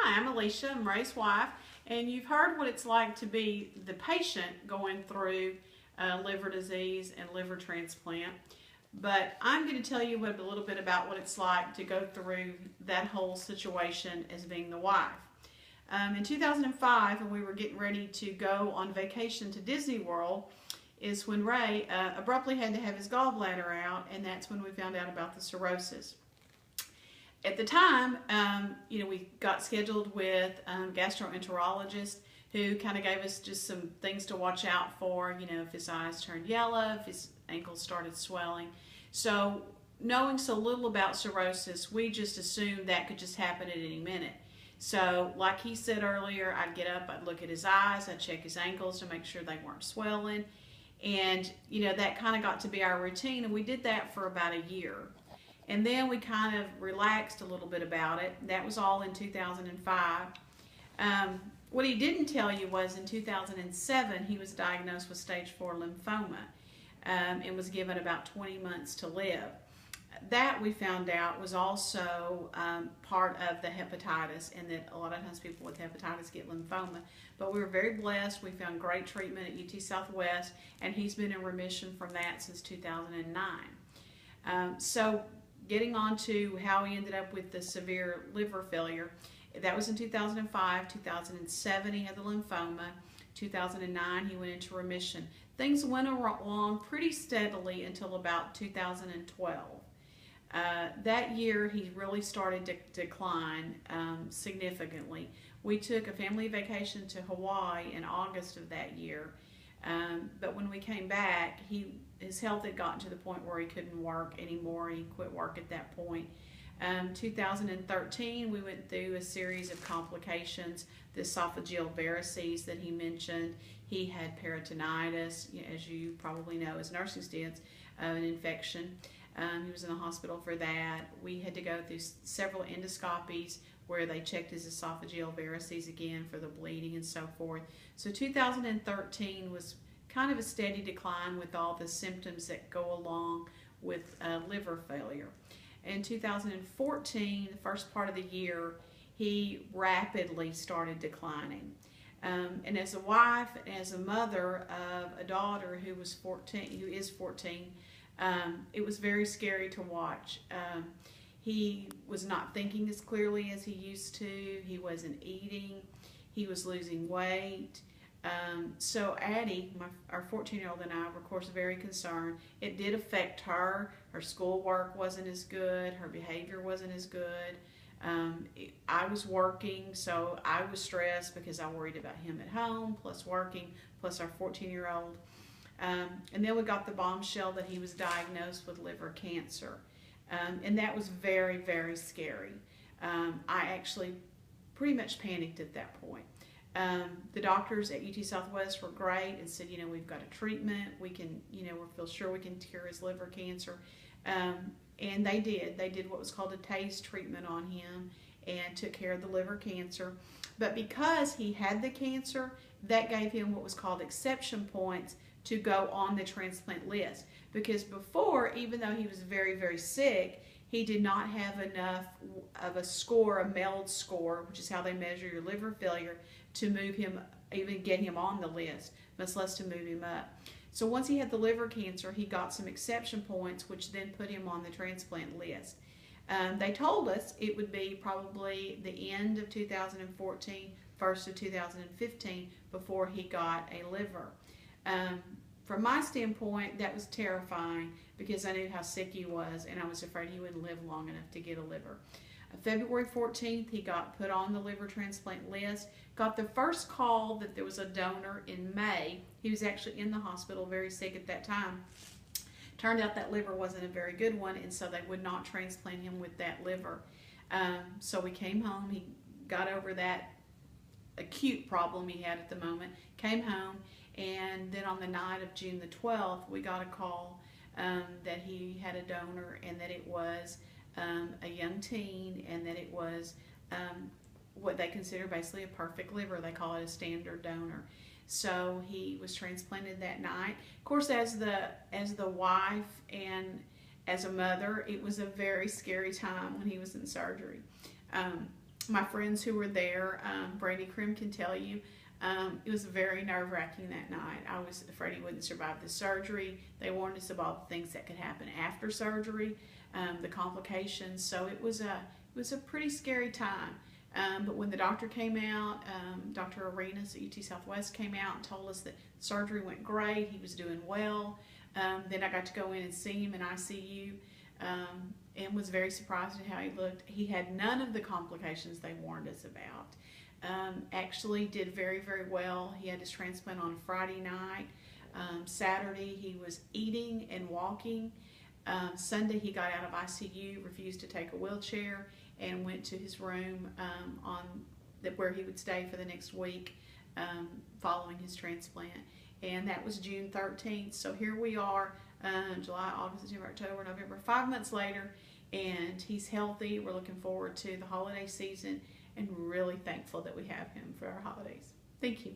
Hi, I'm Alicia. I'm Ray's wife, and you've heard what it's like to be the patient going through liver disease and liver transplant. But I'm going to tell you a little bit about what it's like to go through that whole situation as being the wife. In 2005, when we were getting ready to go on vacation to Disney World, is when Ray abruptly had to have his gallbladder out, and that's when we found out about the cirrhosis. At the time, we got scheduled with gastroenterologist who kind of gave us just some things to watch out for, if his eyes turned yellow, if his ankles started swelling. So knowing so little about cirrhosis, we just assumed that could just happen at any minute. So like he said earlier, I'd get up, I'd look at his eyes, I'd check his ankles to make sure they weren't swelling. And, that kind of got to be our routine, and we did that for about a year. And then we kind of relaxed a little bit about it. That was all in 2005. What he didn't tell you was in 2007, he was diagnosed with stage 4 lymphoma and was given about 20 months to live. That we found out was also part of the hepatitis, and that a lot of times people with hepatitis get lymphoma. But we were very blessed. We found great treatment at UT Southwest, and he's been in remission from that since 2009. So getting on to how he ended up with the severe liver failure, that was in 2005. 2007 he had the lymphoma. 2009 he went into remission. Things went along pretty steadily until about 2012. That year he really started to decline significantly. We took a family vacation to Hawaii in August of that year, but when we came back, his health had gotten to the point where he couldn't work anymore. He quit work at that point. 2013 we went through a series of complications. The esophageal varices that he mentioned. He had peritonitis, as you probably know as nursing students, an infection. He was in the hospital for that. We had to go through several endoscopies where they checked his esophageal varices again for the bleeding and so forth. So 2013 was kind of a steady decline with all the symptoms that go along with liver failure. In 2014, the first part of the year, he rapidly started declining. And as a wife, as a mother of a daughter who is 14, it was very scary to watch. He was not thinking as clearly as he used to. He wasn't eating. He was losing weight. So Addie, our 14-year-old, and I were, of course, very concerned. It did affect her. Her schoolwork wasn't as good. Her behavior wasn't as good. I was working, so I was stressed because I worried about him at home, plus working, plus our 14-year-old. And then we got the bombshell that he was diagnosed with liver cancer. And that was very, very scary. I actually pretty much panicked at that point. The doctors at UT Southwest were great and said, we've got a treatment. We can, we feel sure we can cure his liver cancer. And they did. They did what was called a TASE treatment on him and took care of the liver cancer. But because he had the cancer, that gave him what was called exception points to go on the transplant list. Because before, even though he was very, very sick, he did not have enough of a score, a MELD score, which is how they measure your liver failure, to move him, even get him on the list, much less to move him up. So once he had the liver cancer, he got some exception points, which then put him on the transplant list. They told us it would be probably the end of 2014, first of 2015, before he got a liver. From my standpoint, that was terrifying because I knew how sick he was, and I was afraid he wouldn't live long enough to get a liver. February 14th, he got put on the liver transplant list, got the first call that there was a donor in May. He was actually in the hospital, very sick at that time. Turned out that liver wasn't a very good one, and so they would not transplant him with that liver. So we came home. He got over that acute problem he had at the moment, came home, and then on the night of June the 12th, we got a call that he had a donor and that it was a young teen, and that it was what they consider basically a perfect liver. They call it a standard donor. So he was transplanted that night. Of course, as the wife and as a mother, it was a very scary time when he was in surgery. My friends who were there, Brandy Krim can tell you, it was very nerve-wracking that night. I was afraid he wouldn't survive the surgery. They warned us of all the things that could happen after surgery, the complications. So it was a pretty scary time. But when the doctor came out, Dr. Arenas at UT Southwest came out and told us that surgery went great. He was doing well. Then I got to go in and see him in ICU, and was very surprised at how he looked. He had none of the complications they warned us about. Actually did very, very well. He had his transplant on Friday night. Saturday he was eating and walking. Sunday he got out of ICU, refused to take a wheelchair, and went to his room where he would stay for the next week following his transplant. And that was June 13th. So here we are, July, August, September, October, November, 5 months later, and he's healthy. We're looking forward to the holiday season and really thankful that we have him for our holidays. Thank you.